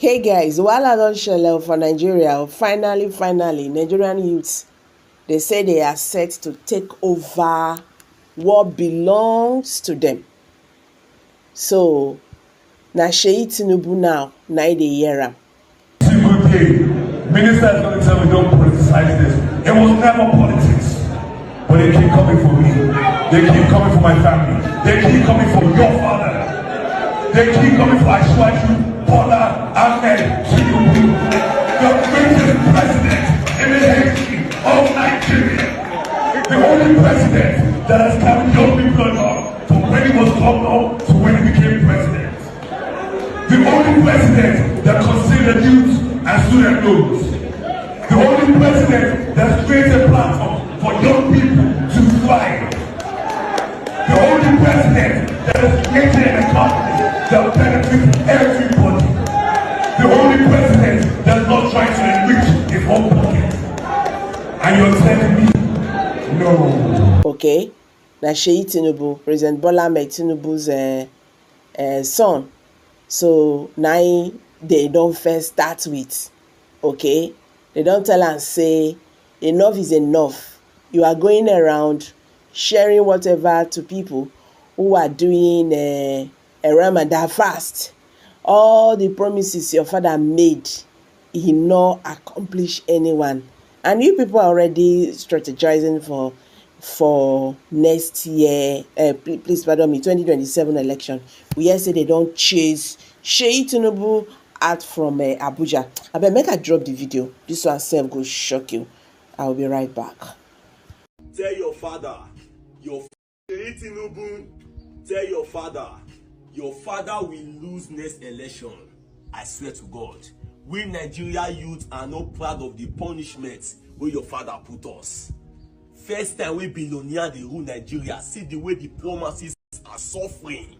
Hey guys, while I don't shell for Nigeria, finally, Nigerian youths, they say they are set to take over what belongs to them. So, na Seyi Tinubu now, na dey hear am. Single day, minister is going to tell me don't politicize this. It was never politics. But they keep coming for me. They keep coming for my family. They keep coming for your father. They keep coming for Ashwaju, Bola, Ahmed, Tinubu, the greatest president in the history of Nigeria. The only president that has carried young people along from when he was governor to when he became president. The only president that considered youth and student loans. The only president that created a platform for young people to thrive. The only president that has created an economy that benefits everybody. The only president that's not trying to enrich his own pocket. And you're telling me, no. Okay, na Seyi Tinubu, President Bola Ahmed Tinubu's son. So now they don't first start with. Okay, they don't tell and say enough is enough. You are going around sharing whatever to people who are doing a Ramadan fast. All the promises your father made, he not accomplish anyone. And you people are already strategizing for next year, please pardon me, 2027 election. We hear say they don't chase Seyi Tinubu out from Abuja. I bet make I drop the video. This one self go shock you. I will be right back. Tell your father, Seyi Tinubu, tell your father will lose next election. I swear to God. We Nigeria youth are not proud of the punishment where your father put us. First time we billionaire they rule Nigeria, see the way the poor masses are suffering.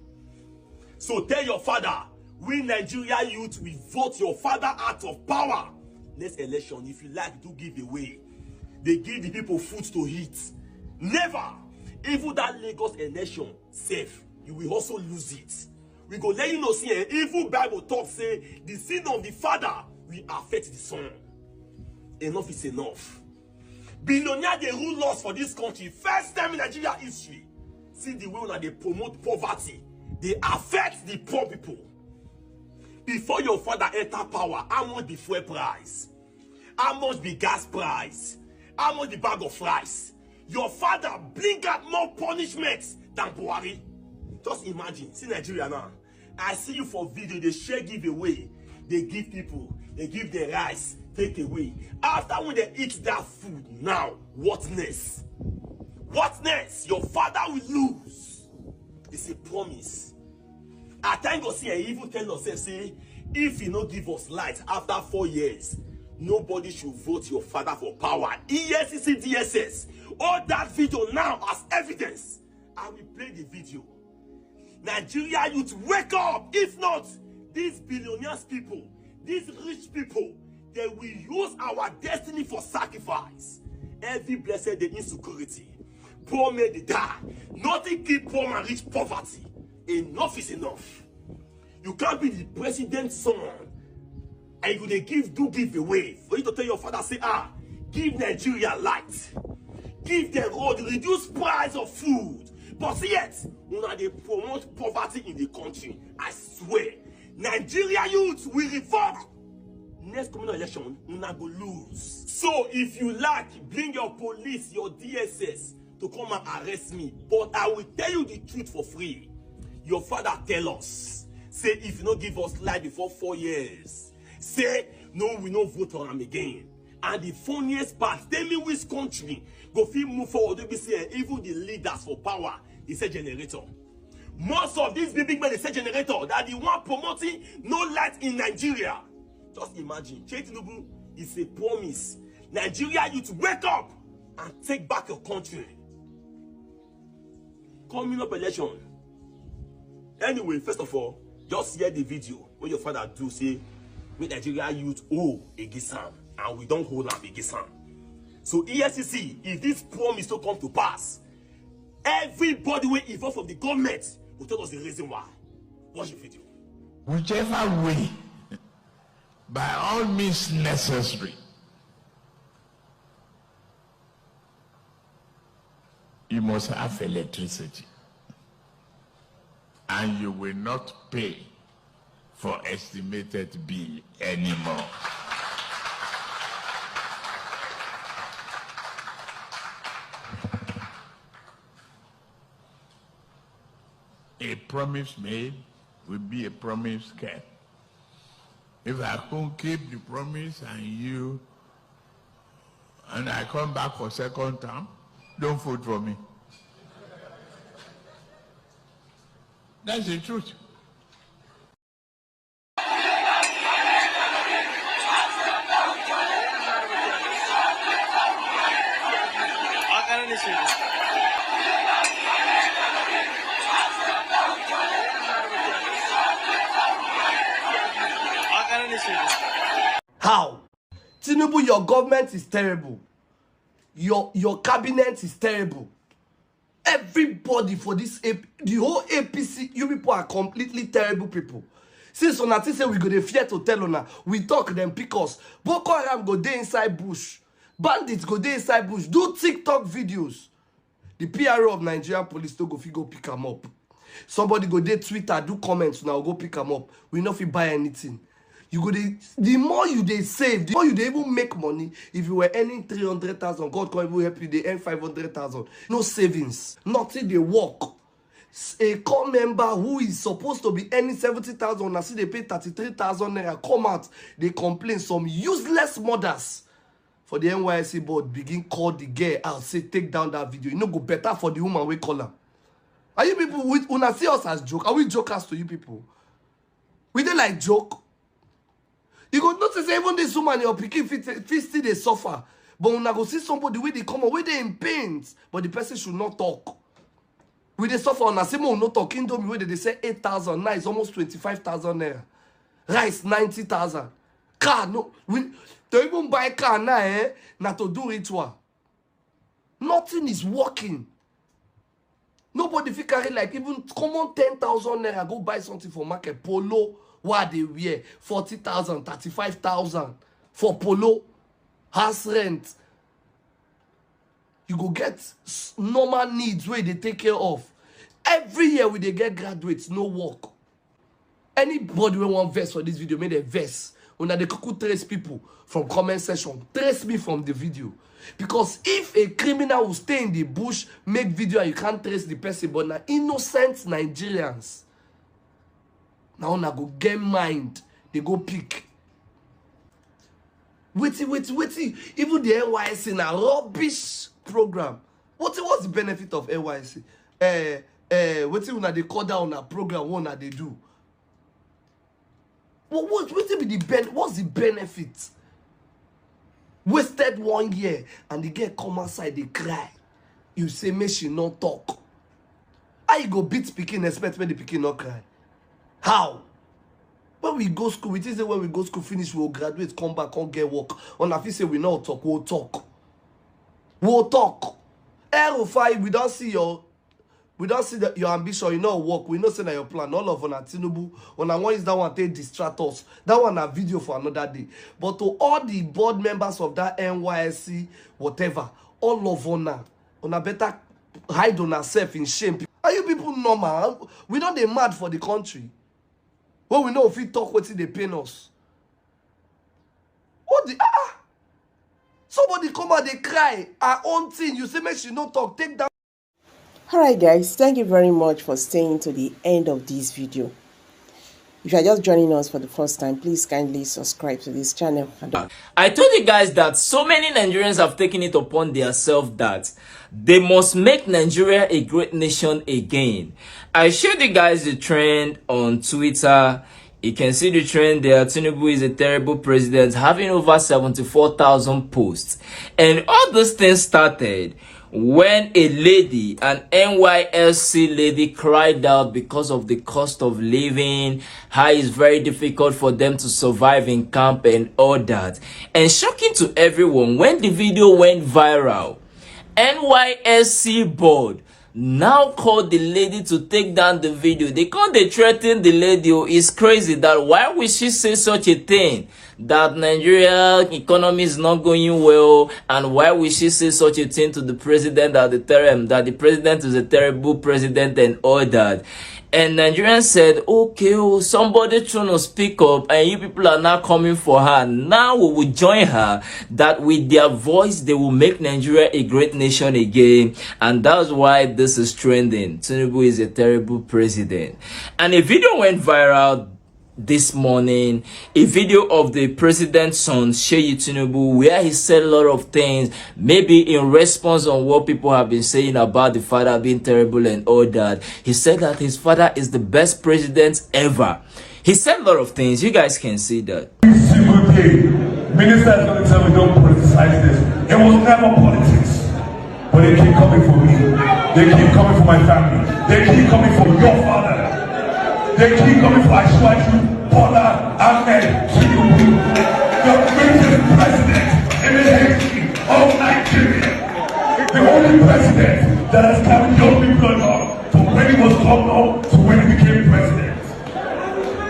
So tell your father, we Nigeria youth will vote your father out of power. Next election, if you like, do give away. They give the people food to eat. Never. Even that Lagos election, safe, you will also lose it. We go let you know, see, even Bible talk say, the sin of the father will affect the son. Enough is enough. Billionaires, they rule us for this country. First time in Nigeria history. See the way they promote poverty. They affect the poor people. Before your father enter power, how much be fuel price? How much be gas price? How much the bag of rice? Your father bring out more punishments than Buhari. Just imagine, see Nigeria now. I see you for video, they share giveaway. They give people, they give the rice, take away. After when they eat that food, now, what next? What next? Your father will lose. It's a promise. I thank God, see, I even tell us, say, if you not give us light after 4 years, nobody should vote your father for power. ESCC, DSS. All that video now as evidence. I will play the video. Nigeria youth, wake up! If not, these billionaires people, these rich people, they will use our destiny for sacrifice. Every blessed day insecurity. Poor men they die. Nothing keep poor and rich poverty. Enough is enough. You can't be the president's son and you give away. For you to tell your father, say, give Nigeria light. Give them road, reduce price of food. But yet, they promote poverty in the country. I swear, Nigeria youth will revolt. Next communal election, go lose. So if you like, bring your police, your DSS to come and arrest me. But I will tell you the truth for free. Your father tell us, say if you don't give us light before 4 years, say no, we no vote on him again. And the funniest part, tell me which country go feel move forward. They be saying even the leaders for power, they say generator. Most of these big men, they say generator. That the one promoting no light in Nigeria. Just imagine, Seyi Tinubu is a promise. Nigeria youth, wake up and take back your country. Coming up election. Anyway, first of all, just hear the video when your father do say, make Nigeria youth against him, and we don't hold up against him. So ESCC, if this promise don't come to pass, everybody will involved from the government will tell us the reason why. Watch the video. Whichever way by all means necessary, you must have electricity, and you will not pay for estimated bill anymore. A promise made will be a promise kept. If I can't keep the promise and I come back for second term, don't vote for me. That's the truth. How? Tinubu, your government is terrible. Your cabinet is terrible. Everybody for this the whole APC, you people are completely terrible people. Since Onati say we go to fear to tell ona, we talk them because Boko Haram go dey inside bush, bandits go dey inside bush, do TikTok videos. The PRO of Nigerian police to go pick them up. Somebody go dey Twitter, do comments now, go pick them up. We not fit buy anything. You go the more you they save, the more you they even make money. If you were earning 300,000, God can even help you. They earn 500,000. No savings, nothing. They work. A core member who is supposed to be earning 70,000, I see they pay 33,000 naira. Come out, they complain. Some useless mothers for the Nysc board begin call the girl out, say take down that video. You know, go better for the woman we call her. Are you people with una see us as joke? Are we jokers to you people? We dey like joke. You go notice even this woman, your picking fit still they suffer. But when I go see somebody with the come where they in pain, but the person should not talk. We they suffer on a same no talk. Indomie where they say 8,000, now it's almost 25,000 naira. Rice 90,000. Car no, we don't even buy car now, not to do ritual. Nothing is working. Nobody fit carry like even common 10,000 naira go buy something for market. Polo. What they wear 40,000, 35,000 for polo, house rent. You go get normal needs where they take care of. Every year we they get graduates, no work. Anybody will want verse for this video, made a verse. When they could trace people from comment section, trace me from the video. Because if a criminal will stay in the bush, make video and you can't trace the person, but now innocent Nigerians. Now I go get mind. They go pick. Wait. Even the Nysc in a rubbish program. What's the benefit of Nysc? Wait when they call down a program, what they do? What's the benefit? Wasted 1 year and they get come outside, they cry. You say, may she not talk. How you go beat Pekin, expect when the Pekin not cry? How? When we go school, it is when we go school, finish, we'll graduate, come back, can't get work. On a say we not talk, we'll talk. We'll talk. Aero5, we don't see your ambition, you know work. We know say that your plan. All of on a Tinubu, on a one is that one take distract us. That one a video for another day. But to all the board members of that Nysc, whatever, all of on a better hide on ourselves in shame. Are you people normal? We know they mad for the country. Well, we know if we talk what they pay us. What the somebody come out, they cry. Our own thing. You say make she not talk. Take down. Alright guys, thank you very much for staying to the end of this video. If you are just joining us for the first time, please kindly subscribe to this channel. I told you guys that so many Nigerians have taken it upon themselves that they must make Nigeria a great nation again. I showed you guys the trend on Twitter. You can see the trend there. Tinubu is a terrible president, having over 74,000 posts. And all those things started when a lady, an NYSC lady, cried out because of the cost of living, how it's very difficult for them to survive in camp and all that. And shocking to everyone, when the video went viral, NYSC board now called the lady to take down the video. They called, they threatened the lady. It's crazy that why would she say such a thing? That Nigeria economy is not going well, and why would she say such a thing to the president, that the president is a terrible president and all that? And Nigerians said, okay, oh, somebody trying to speak up, and you people are now coming for her. Now we will join her, that with their voice, they will make Nigeria a great nation again. And that's why this is trending. Tinubu is a terrible president. And a video went viral this morning, a video of the president's son Seyi Tinubu, where he said a lot of things, maybe in response on what people have been saying about the father being terrible and all that. He said that his father is the best president ever. He said a lot of things. You guys can see that. Every single day, minister is going to tell me don't politicize this. It was never politics. But they keep coming for me. They keep coming for my family. They keep coming for your father. They keep coming for Ashwaju, Bola, Ahmed, Tinubu, the greatest president in the history of Nigeria. The only president that has carried young people along from when he was governor to when he became president.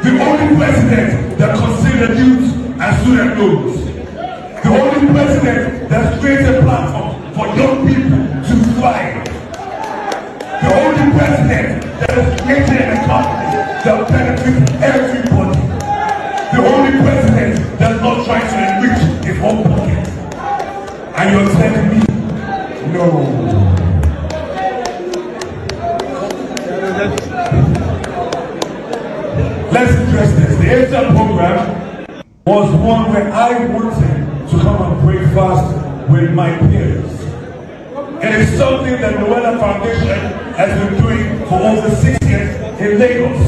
The only president that considered youth and student loans. The only president that created a platform for young people to thrive. The only president that has created an economy that benefits everybody. The only president that's not trying to enrich his own pocket. And you're telling me, no. Let's address this. The ASAP program was one where I wanted to come and break fast with my peers. It is something that Noella Foundation has been doing for over 6 years in Lagos.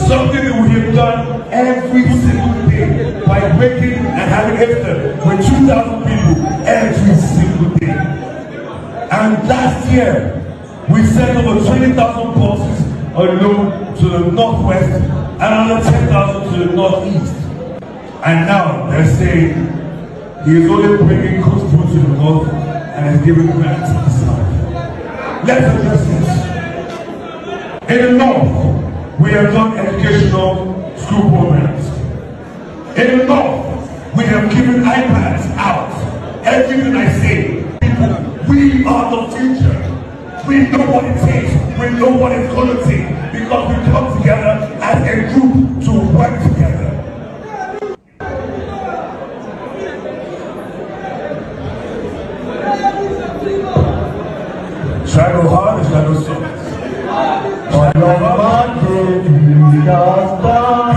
Something that we have done every single day by waking and having iftar with 2,000 people every single day. And last year, we sent over 20,000 boxes alone to the northwest and another 10,000 to the northeast. And now they're saying he is only bringing cooked food to the north and is giving grants to the south. Let's address this. In the north, we have done educational school programs. In the north, we have given iPads out. Everything I say, people, we are the future. We know what it takes. We know what it's going to take because we come together as a group to work together. Should I go hard or should I go soft? On your Monday, we shall start.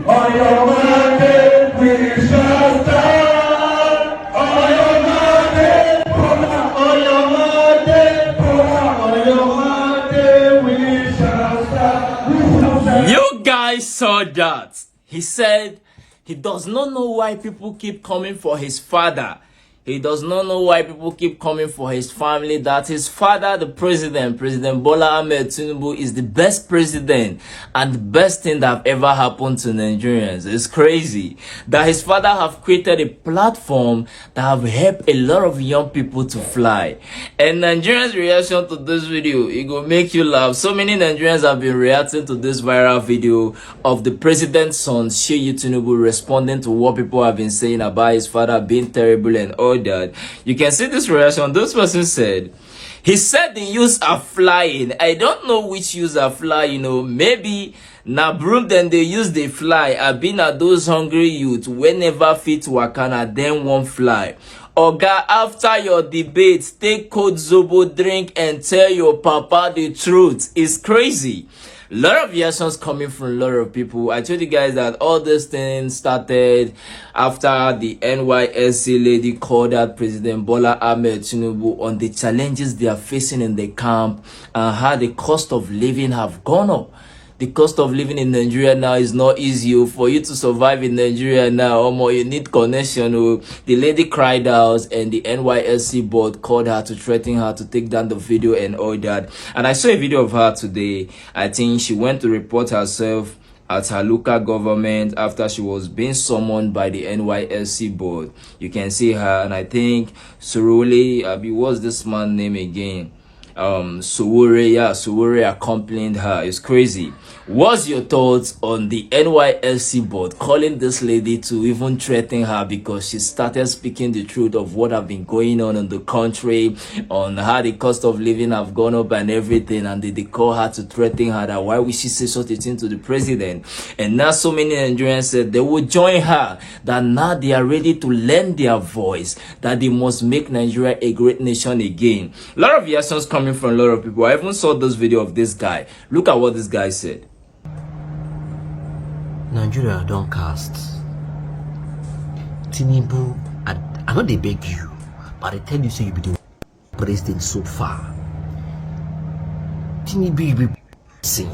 On your Monday, we shall start. On your Monday, on your Monday, on your Monday, we shall start. You guys saw that. He said he does not know why people keep coming for his father. He does not know why people keep coming for his family, that his father, the president, President Bola Ahmed Tinubu, is the best president and the best thing that have ever happened to Nigerians. It's crazy that his father have created a platform that have helped a lot of young people to fly. And Nigerians' reaction to this video, it will make you laugh. So many Nigerians have been reacting to this viral video of the president's son, Seyi Tinubu, responding to what people have been saying about his father being terrible and all that. You can see this reaction. This person said, he said the youths are flying. I don't know which youths are flying, you know. Maybe na broom then they use they fly. I've been at those hungry youths whenever fit wakana then won't fly. Oga, after your debate, take cold zobo drink and tell your papa the truth. It's crazy. A lot of reactions coming from a lot of people. I told you guys that all this thing started after the Nysc lady called out President Bola Ahmed Tinubu on the challenges they are facing in the camp and how the cost of living have gone up. The cost of living in Nigeria now is not easy. For you to survive in Nigeria now, you need connection. The lady cried out and the Nysc board called her to threaten her to take down the video and all that. And I saw a video of her today. I think she went to report herself at her local government after she was being summoned by the Nysc board. You can see her, and I think Suruli, what's this man's name again? Sowore accompanied her. It's crazy. What's your thoughts on the NYSC board calling this lady to even threaten her because she started speaking the truth of what have been going on in the country, on how the cost of living have gone up and everything, and they call her to threaten her that why would she say such a thing to the president? And now so many Nigerians said they will join her, that now they are ready to lend their voice, that they must make Nigeria a great nation again. A lot of reactions coming from a lot of people. I even saw this video of this guy. Look at what this guy said. Nigeria don't cast Tinubu. I know they beg you, but I tell you, say you be the president so far. Tinubu, you be see,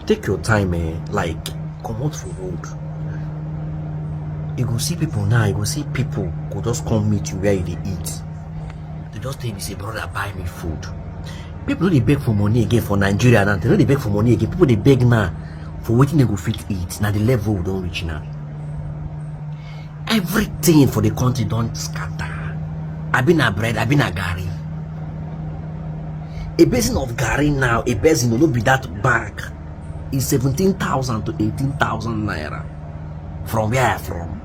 take your time, like come out for road. You go see people now. You go see people go just come meet you where they eat. They just tell me, say, brother, buy me food. People know they beg for money again for Nigeria now. They know they beg for money again. People they beg now for waiting they go fit eat. Now the level we don't reach now. Everything for the country don't scatter. I been a bread, I been a gari. A basin of gari now, a basin will not be that bag. Is 17,000 to 18,000 naira. From where I'm from.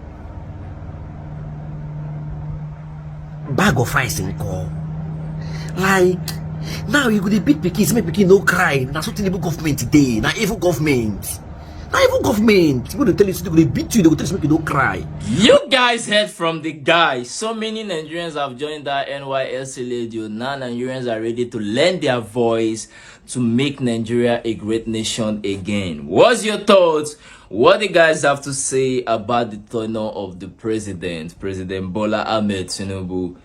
Bag of rice in call. Like now you go to beat pikin, make pikin no cry. That's what Tinubu government today. Now evil government. Now evil government. You go to tell you they go beat you, they go tell you make you no cry. You guys heard from the guy. So many Nigerians have joined that NYSC lady. Now Nigerians are ready to lend their voice to make Nigeria a great nation again. What's your thoughts? What the guys have to say about the tenure of the President Bola Ahmed Tinubu?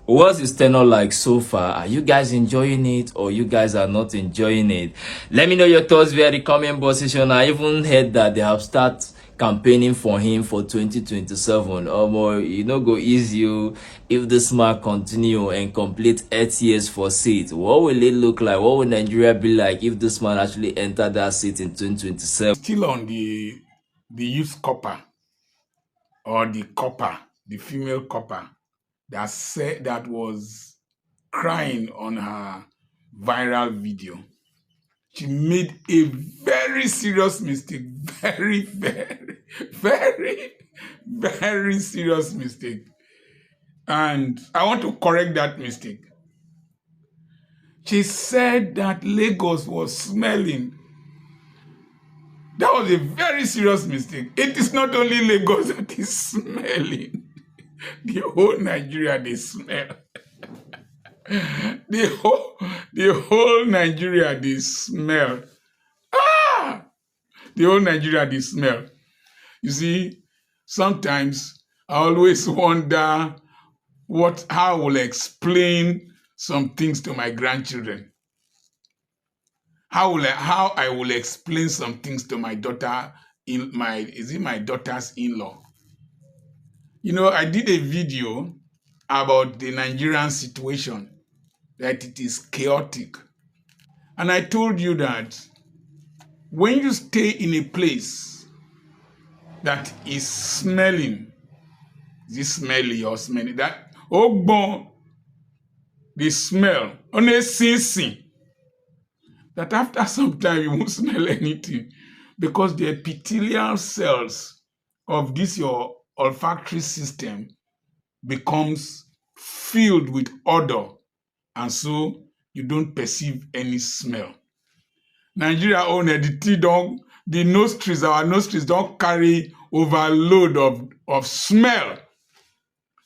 What's his tenure like so far? Are you guys enjoying it, or you guys are not enjoying it? Let me know your thoughts via the comment box section. I even heard that they have started campaigning for him for 2027. Or you know, go easy if this man continue and complete 8 years for seat. What will it look like? What will Nigeria be like if this man actually enter that seat in 2027? Still on the youth copper, or the copper, the female copper that said that was crying on her viral video. She made a very serious mistake. Very, very, very serious mistake. And I want to correct that mistake. She said that Lagos was smelling. That was a very serious mistake. It is not only Lagos that is smelling. The whole Nigeria, they smell. the whole Nigeria, they smell. The whole Nigeria, they smell. You see, sometimes I always wonder how I will explain some things to my grandchildren. How I will explain some things to my daughter, my daughter's in-law. You know, I did a video about the Nigerian situation, that it is chaotic. And I told you that when you stay in a place that is smelling, is it smelly or smelly? That, oh, bon, the smell, on a sensing, that after some time you won't smell anything, because the epithelial cells of this your olfactory system becomes filled with odor, and so you don't perceive any smell. Nigeria own the nostrils, our nostrils don't carry overload of smell.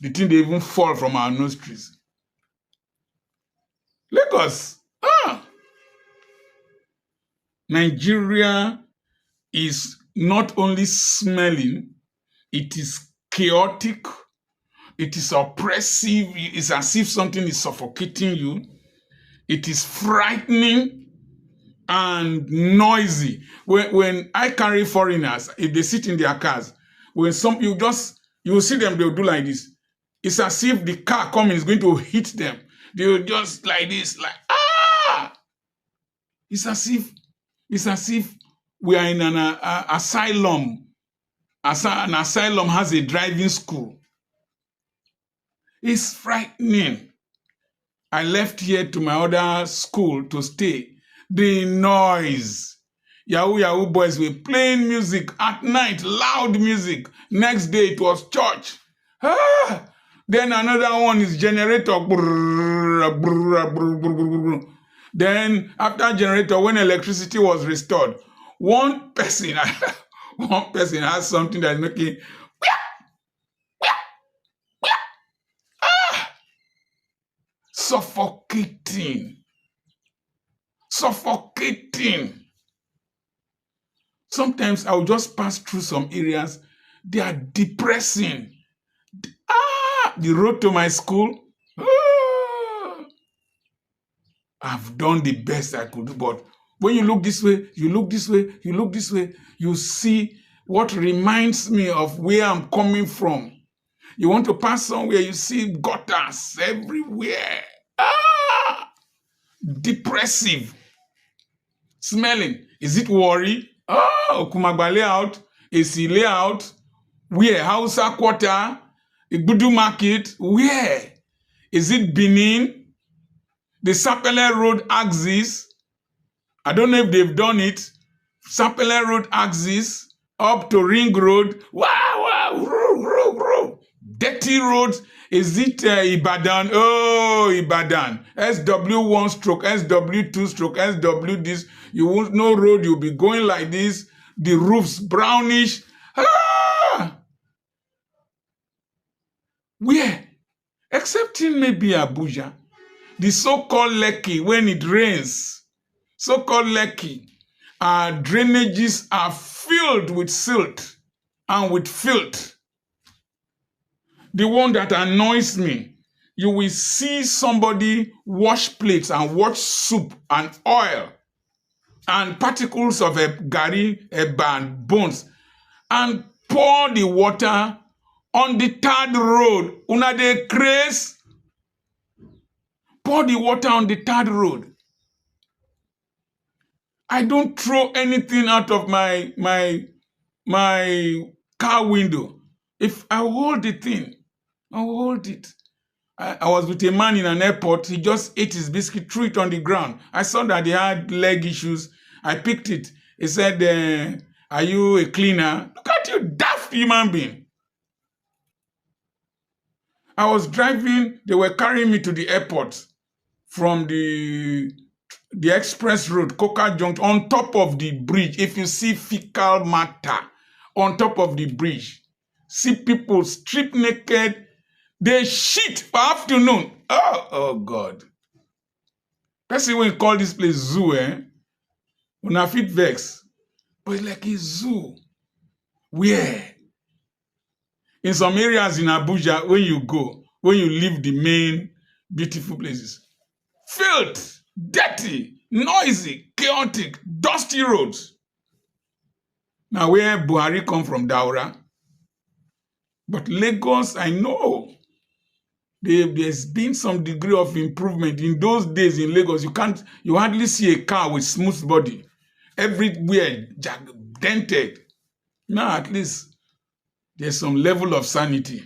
The thing they even fall from our nostrils. Lagos, Nigeria is not only smelling, it is chaotic, it is oppressive, it's as if something is suffocating you, it is frightening and noisy. When I carry foreigners, if they sit in their cars, when you will see them, they'll do like this. It's as if the car coming is going to hit them. They'll just like this, like, It's as if we are in an asylum. An asylum has a driving school. It's frightening. I left here to my other school to stay. The noise. Yahoo boys were playing music at night, loud music. Next day it was church. Then another one is generator. Then after generator, when electricity was restored, one person has something that is making suffocating. Sometimes I'll just pass through some areas. They are depressing. The road to my school. I've done the best I could do, but when you look this way, you see what reminds me of where I'm coming from. You want to pass somewhere, you see gutters everywhere. Depressive. Smelling. Is it worry? Okumagba layout, AC layout, where? Hausa Quarter, Igbudu Market, where? Is it Benin? The Sapele Road axis, I don't know if they've done it. Sapele Road axis, up to Ring Road, dirty roads. Is it Ibadan? Oh, Ibadan. SW1 stroke, SW2 stroke, SW this. You won't know road, you'll be going like this. The roof's brownish. Where? Except in maybe Abuja. The so-called Lekki, when it rains, so-called Lekki, drainages are filled with silt and with filth. The one that annoys me, you will see somebody wash plates and wash soup and oil and particles of a gari, and bones, and pour the water on the third road. Una de craze. Pour the water on the third road. I don't throw anything out of my car window. If I hold the thing, I'll hold it. I was with a man in an airport. He just ate his biscuit, threw it on the ground. I saw that he had leg issues. I picked it. He said, are you a cleaner? Look at you, daft human being. I was driving. They were carrying me to the airport from the express road, Coca Junction, on top of the bridge. If you see fecal matter on top of the bridge, see people strip naked, they shit for afternoon. Oh God. Person when you call this place zoo, una fit vex. But it's like a zoo. Where? In some areas in Abuja, when you go, when you leave the main beautiful places, filth, dirty, noisy, chaotic, dusty roads. Now where Buhari come from, Daura. But Lagos, I know there's been some degree of improvement. In those days in Lagos, you hardly see a car with smooth body. Everywhere dented. Now at least there's some level of sanity.